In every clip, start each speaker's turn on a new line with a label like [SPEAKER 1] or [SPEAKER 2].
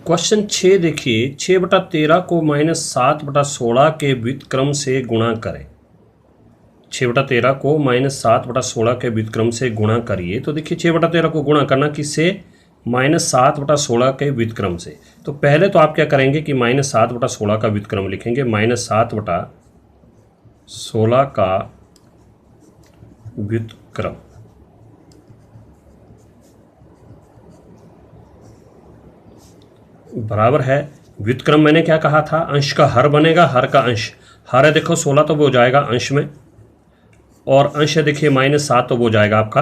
[SPEAKER 1] Question 6 देखिए, 6/13 को -7/16 के व्युत्क्रम से गुणा करें। 6/13 को -7/16 के व्युत्क्रम से गुणा करिए। तो देखिए 6/13 को गुणा करना किससे? -7/16 के व्युत्क्रम से। तो पहले तो आप क्या करेंगे कि -7/16 का व्युत्क्रम लिखेंगे। -7/16 का व्युत्क्रम बराबर है, व्युत्क्रम मैंने क्या कहा था? अंश का हर बनेगा, हर का अंश। हर है देखो 16 तो वो हो जाएगा अंश में, और अंश है देखिए -7 तो वो जाएगा आपका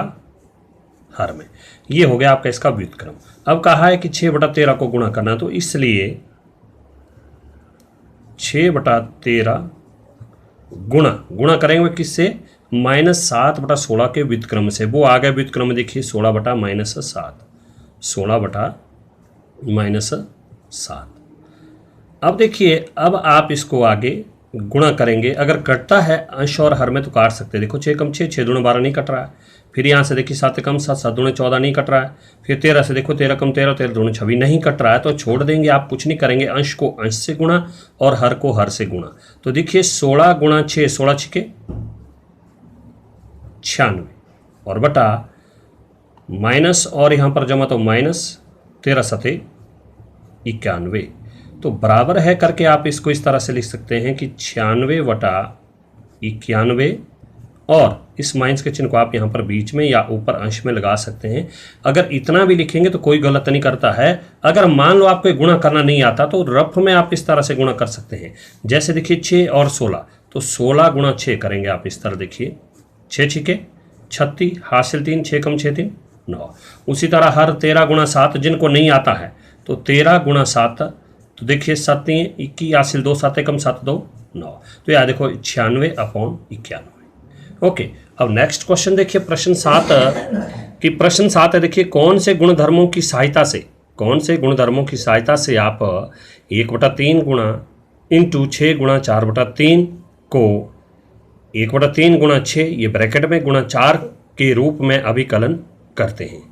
[SPEAKER 1] हर में। ये हो गया आपका इसका व्युत्क्रम। अब कहा है कि 6/13 को गुणा करना, तो इसलिए 6/13 गुणा करेंगे किससे? -7/16 के व्युत्क्रम से। वो आ गया व्युत्क्रम में देखिए 16/-7, 16/-7। अब देखिए, अब आप इसको आगे गुणा करेंगे। अगर कटता है अंश और हर में तो काट सकते हैं। देखो 6 कम 6, 6 दूनी 12 नहीं कट रहा है। फिर यहाँ से देखिए 7 कम 7, 7 दूनी 14 नहीं कट रहा है। फिर 13 से देखो 13 कम 13, 13 दूनी 26 नहीं कट रहा है। तो छोड़ देंगे, आप कुछ नहीं करेंगे। अंश को अंश से गुणा और हर को हर से गुणा। तो देखिए 16 गुणा 6, 16 छिके 96, और बटा माइनस और यहाँ पर जमा तो माइनस 13 सते 91। तो बराबर है करके आप इसको इस तरह से लिख सकते हैं कि 96/91, और इस माइनस के चिन्ह को आप यहाँ पर बीच में या ऊपर अंश में लगा सकते हैं। अगर इतना भी लिखेंगे तो कोई गलत नहीं करता है। अगर मान लो आपको गुणा करना नहीं आता तो रफ में आप इस तरह से गुणा कर सकते हैं। जैसे देखिए 6 और 16, तो 16 गुणा 6 करेंगे आप इस तरह। देखिए 6 छिके 36, हासिल 3, 6 कम 6 3 9। उसी तरह हर 13 गुणा 7 जिनको नहीं आता है तो 13 गुणा 7, तो देखिए 7 21, हासिल 2, 7 कम 7 2 9। तो यह देखो 96/91। ओके, अब नेक्स्ट क्वेश्चन देखिए प्रश्न 7 कि प्रश्न 7 है देखिए, कौन से गुणधर्मों की सहायता से आप 1/3 गुणा इंटू 6 गुणा 4/3 को 1/3 गुणा 6 ये ब्रैकेट में गुणा 4 के रूप में अभिकलन करते हैं।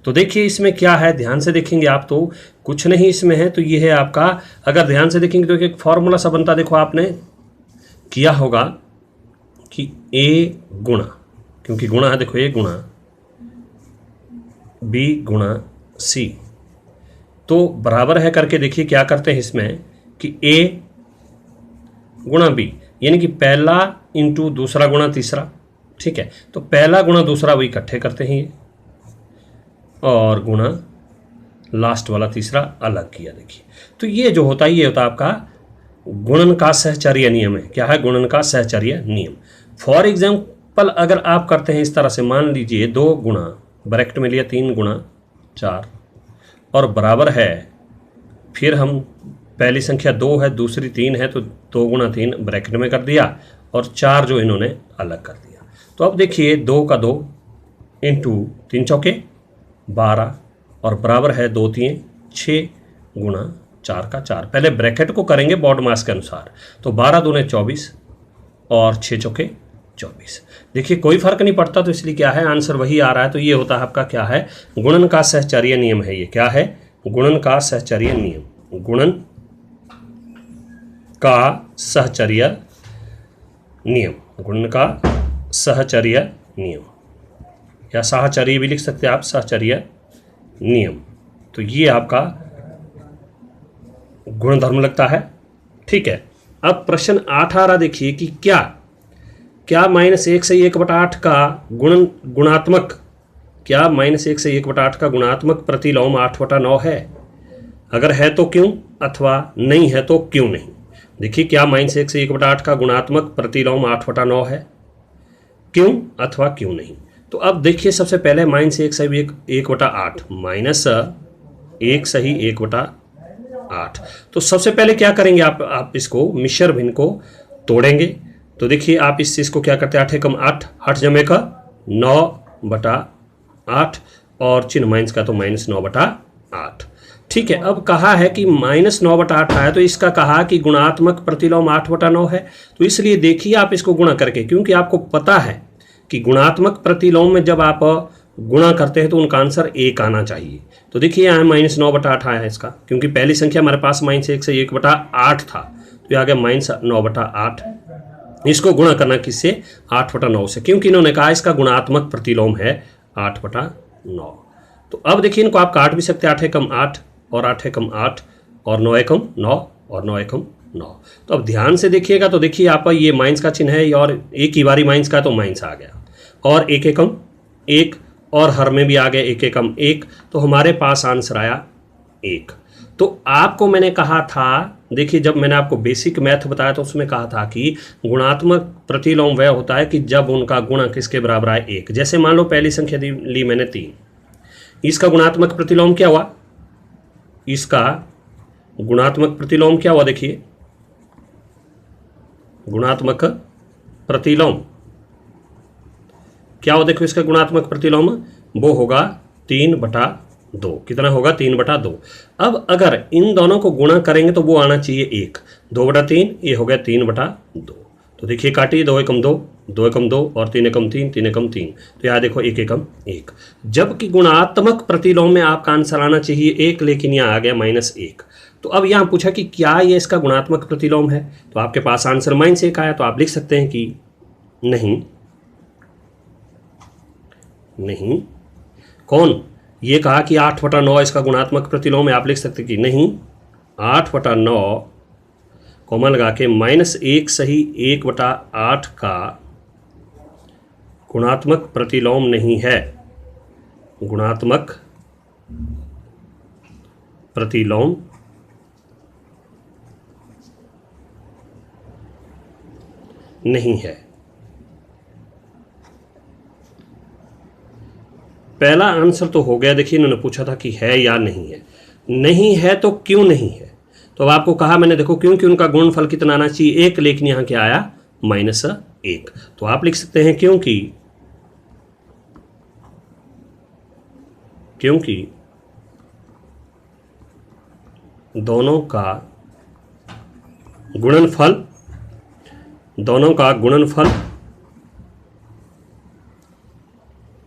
[SPEAKER 1] तो देखिए इसमें क्या है, ध्यान से देखेंगे आप तो कुछ नहीं इसमें है। तो ये है आपका, अगर ध्यान से देखेंगे तो एक फॉर्मूला सा बनता, देखो आपने किया होगा कि a गुणा, क्योंकि गुणा है देखो a गुणा b गुणा c, तो बराबर है करके देखिए क्या करते हैं इसमें कि a गुणा b, यानी कि पहला इंटू दूसरा गुणा तीसरा। ठीक है, तो पहला गुणा दूसरा वही इकट्ठे करते हैं ये, और गुणा लास्ट वाला तीसरा अलग किया। देखिए तो ये जो होता है ये होता है आपका गुणन का सहचर्य नियम है। क्या है? गुणन का सहचर्य नियम। फॉर एग्जाम्पल अगर आप करते हैं इस तरह से, मान लीजिए 2 गुणा ब्रैकेट में लिया 3 गुणा 4 और बराबर है, फिर हम पहली संख्या 2 है दूसरी 3 है तो 2 गुणा 3 ब्रैकेट में कर दिया और 4 जो इन्होंने अलग कर दिया। तो अब देखिए 2 का 2 इंटू 3 चौके 12 और बराबर है 2 3 6 गुणा 4 का 4। पहले ब्रैकेट को करेंगे बॉड मास के अनुसार, तो 12 दूने 24 और 6 चौके 24। देखिए कोई फर्क नहीं पड़ता, तो इसलिए क्या है आंसर वही आ रहा है। तो ये होता है आपका क्या है? गुणन का सहचर्य नियम है। ये क्या है? गुणन का सहचर्य नियम। गुणन का सहचर्य नियम, गुणन का सहचर्य नियम, या साहचर्य भी लिख सकते हैं आप, सहचर्य नियम। तो ये आपका गुणधर्म लगता है। ठीक है, अब प्रश्न 8 आ रहा, देखिए कि क्या -1 से 1/8 का गुणात्मक, क्या -1 से 1/8 का गुणात्मक प्रतिलोम 8/9 है? अगर है तो क्यों, अथवा नहीं है तो क्यों नहीं। देखिए क्या -1 से 1/8 का गुणात्मक प्रतिलोम 8/9 है, क्यों अथवा क्यों नहीं। तो अब देखिए सबसे पहले -1 से 1/8 -1 सही 1/8। तो सबसे पहले क्या करेंगे आप इसको मिश्र भिन्न को तोड़ेंगे। तो देखिए आप इस चीज़ को क्या करते हैं, 8 एकम 8, 8 जमे का 9/8 और चिन्ह माइनस का तो -9/8। ठीक है, अब कहा है कि -9/8 आया, तो इसका कहा कि गुणात्मक प्रतिलोम 8/9 है। तो इसलिए देखिए आप इसको गुणा करके, क्योंकि आपको पता है कि गुणात्मक प्रतिलोम में जब आप गुणा करते हैं तो उनका आंसर 1 आना चाहिए। तो देखिए यहाँ -9/8 आया है इसका, क्योंकि पहली संख्या हमारे पास -1 से 1/8 था, तो ये आ गया -9/8। इसको गुणा करना किससे? 8/9 से, क्योंकि इन्होंने कहा इसका गुणात्मक प्रतिलोम है 8/9। तो अब देखिए इनको आप काट भी सकते हैं, 8 एकम 8 और 8 एकम 8 और 9 एकम 9 और 9 एकम 9। तो अब ध्यान से देखिएगा तो देखिए आपका ये माइनस का चिन्ह है और एक ही बारी माइनस का, तो माइनस आ गया और 1 एकम 1 और हर में भी आ गया 1 एकम 1, तो हमारे पास आंसर आया 1। तो आपको मैंने कहा था, देखिए जब मैंने आपको बेसिक मैथ बताया तो उसमें कहा था कि गुणात्मक प्रतिलोम वह होता है कि जब उनका गुणा किसके बराबर आए? 1। जैसे मान लो पहली संख्या ली मैंने 3, इसका गुणात्मक प्रतिलोम क्या हुआ? इसका गुणात्मक प्रतिलोम क्या हुआ? देखिए गुणात्मक प्रतिलोम क्या हो? देखो इसका गुणात्मक प्रतिलोम वो होगा 3/2। कितना होगा? 3/2। अब अगर इन दोनों को गुणा करेंगे तो वो आना चाहिए 1। 2/3, ये हो गया 3/2। तो देखिए काटिए, 2 एकम 2, 2 एकम 2 और 3 एकम 3, 3 एकम 3, तो यहाँ देखो 1 एकम 1। जबकि गुणात्मक प्रतिलोम में आपका आंसर आना चाहिए 1, लेकिन यहाँ आ गया -1। तो अब यहाँ पूछा कि क्या ये इसका गुणात्मक प्रतिलोम है, तो आपके पास आंसर -1 आया, तो आप लिख सकते हैं कि नहीं। नहीं कौन? ये कहा कि 8/9 इसका गुणात्मक प्रतिलोम है, आप लिख सकते हैं कि नहीं, 8/9 कॉमा लगा के -1 सही 1/8 का गुणात्मक प्रतिलोम नहीं है। गुणात्मक प्रतिलोम नहीं है। पहला आंसर तो हो गया। देखिए इन्होंने पूछा था कि है या नहीं है। नहीं है तो क्यों नहीं है? तो अब आपको कहा मैंने, देखो क्योंकि उनका गुणनफल कितना आना चाहिए? 1, लेकिन यहाँ क्या आया? -1। तो आप लिख सकते हैं क्योंकि दोनों का गुणनफल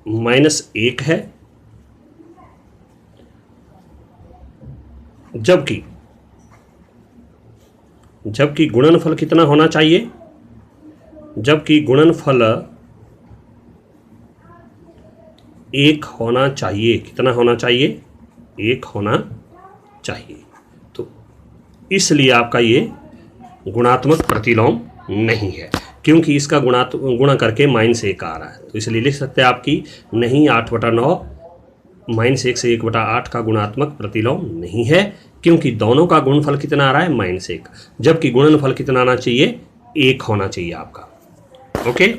[SPEAKER 1] -1 है, जबकि गुणनफल कितना होना चाहिए? जबकि गुणनफल 1 होना चाहिए। कितना होना चाहिए? 1 होना चाहिए। तो इसलिए आपका ये गुणात्मक प्रतिलोम नहीं है, क्योंकि इसका गुणा करके -1 आ रहा है। तो इसलिए लिख सकते हैं आपकी नहीं, 8/9 -1 से 1/8 का गुणात्मक प्रतिलोम नहीं है, क्योंकि दोनों का गुणनफल कितना आ रहा है? -1, जबकि गुणनफल कितना आना चाहिए? 1 होना चाहिए आपका। ओके।